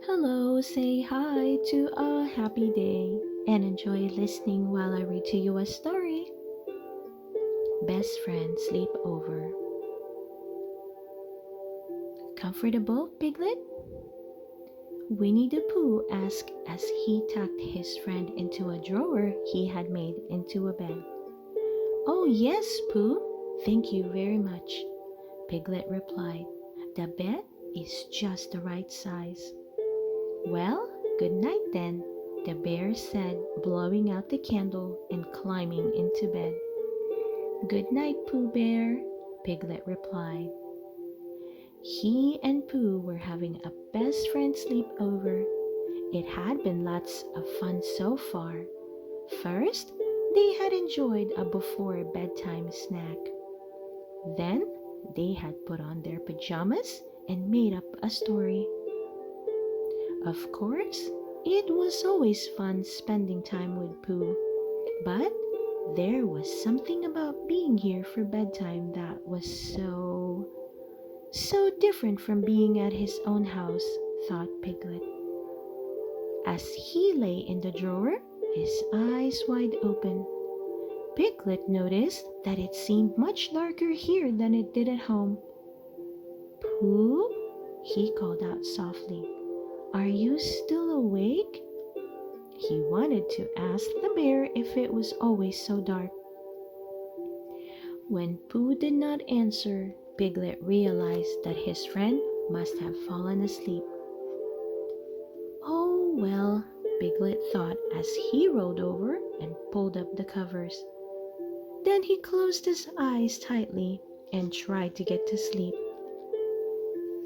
Hello, say hi to a happy day and enjoy listening while I read to you a story. Best Friend Sleepover. Comfortable, Piglet? Winnie-the-Pooh asked as he tucked his friend into a drawer he had made into a bed. Oh, yes, Pooh. Thank you very much, Piglet replied. The bed is just the right size. Well, good night then, the bear said, blowing out the candle and climbing into bed. Good night, Pooh Bear, Piglet replied. He and Pooh were having a best friend sleepover. It had been lots of fun so far. First, they had enjoyed a before bedtime snack. Then, they had put on their pajamas and made up a story. Of course, it was always fun spending time with Pooh, but there was something about being here for bedtime that was so different from being at his own house, thought Piglet. As he lay in the drawer, his eyes wide open, Piglet noticed that it seemed much darker here than it did at home. Pooh, he called out softly. Are you still awake? He wanted to ask the bear if it was always so dark. When Pooh did not answer, Piglet realized that his friend must have fallen asleep. Oh well, Piglet thought as he rolled over and pulled up the covers. Then he closed his eyes tightly and tried to get to sleep.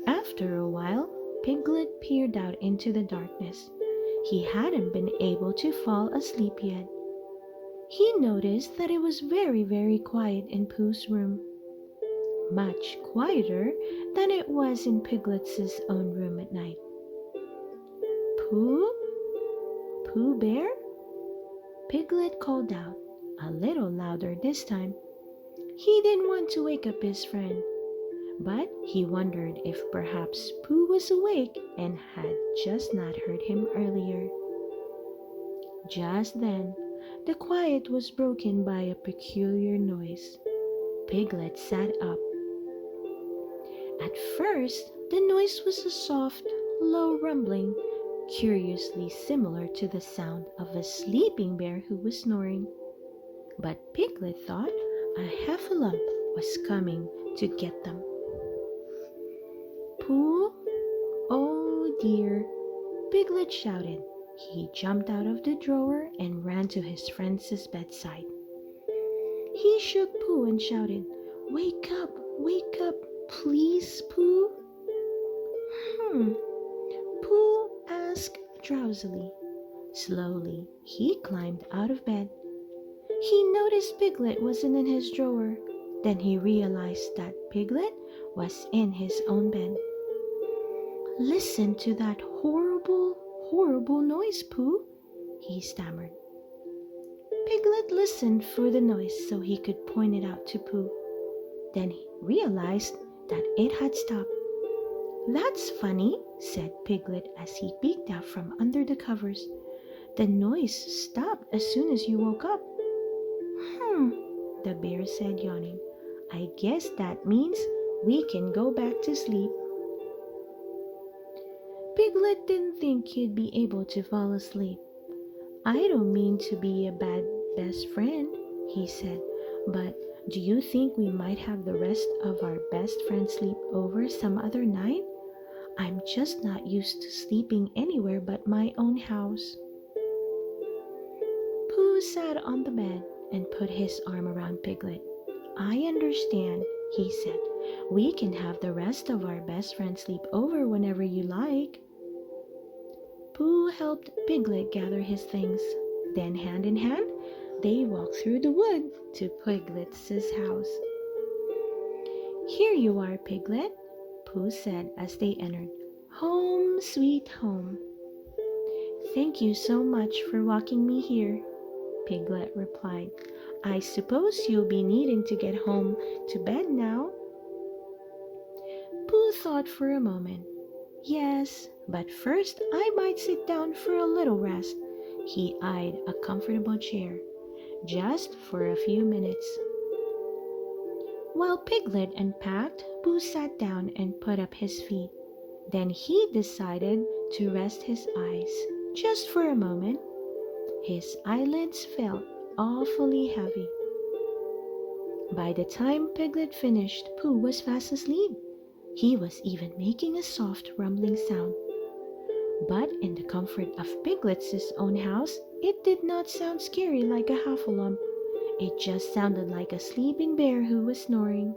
After a while, Piglet peered out into the darkness. He hadn't been able to fall asleep yet. He noticed that it was very quiet in Pooh's room. Much quieter than it was in Piglet's own room at night. Pooh? Pooh Bear? Piglet called out, a little louder this time. He didn't want to wake up his friend, but he wondered if perhaps Pooh was awake and had just not heard him earlier. Just then, the quiet was broken by a peculiar noise. Piglet sat up. At first, the noise was a soft, low rumbling, curiously similar to the sound of a sleeping bear who was snoring. But Piglet thought a heffalump was coming to get them. Pooh? Oh dear, Piglet shouted. He jumped out of the drawer and ran to his friend's bedside. He shook Pooh and shouted, wake up, please, Pooh. Pooh asked drowsily. Slowly, he climbed out of bed. He noticed Piglet wasn't in his drawer. Then he realized that Piglet was in his own bed. Listen to that horrible noise, Pooh, he stammered. Piglet listened for the noise so he could point it out to Pooh. Then he realized that it had stopped. That's funny, said Piglet as he peeked out from under the covers. The noise stopped as soon as you woke up. The bear said, yawning. I guess that means we can go back to sleep. Piglet didn't think he'd be able to fall asleep. I don't mean to be a bad best friend, he said, but do you think we might have the rest of our best friend sleep over some other night? I'm just not used to sleeping anywhere but my own house. Pooh sat on the bed and put his arm around Piglet. I understand, he said. We can have the rest of our best friend sleep over whenever you like. Pooh helped Piglet gather his things. Then, hand in hand, they walked through the wood to Piglet's house. Here you are, Piglet, Pooh said as they entered. Home, sweet home. Thank you so much for walking me here, Piglet replied. I suppose you'll be needing to get home to bed now. Pooh thought for a moment. Yes, but first I might sit down for a little rest. He eyed a comfortable chair, just for a few minutes. While Piglet unpacked, Pooh sat down and put up his feet. Then he decided to rest his eyes, just for a moment. His eyelids felt awfully heavy. By the time Piglet finished, Pooh was fast asleep. He was even making a soft rumbling sound. But in the comfort of Piglet's own house, it did not sound scary like a Huffalump. It just sounded like a sleeping bear who was snoring.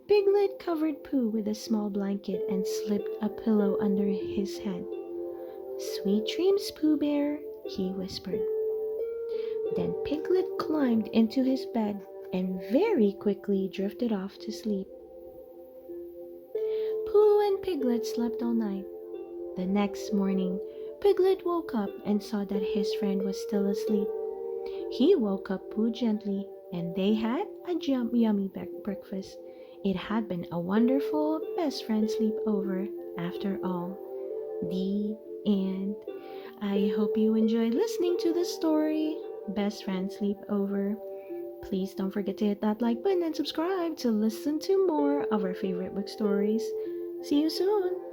Piglet covered Pooh with a small blanket and slipped a pillow under his head. "Sweet dreams, Pooh Bear," he whispered. Then Piglet climbed into his bed and very quickly drifted off to sleep. Pooh and Piglet slept all night. The next morning, Piglet woke up and saw that his friend was still asleep. He woke up Pooh gently, and they had a yummy breakfast. It had been a wonderful best friend sleepover after all. The end. I hope you enjoyed listening to the story, Best Friend Sleepover. Please don't forget to hit that like button and subscribe to listen to more of our favorite book stories. See you soon!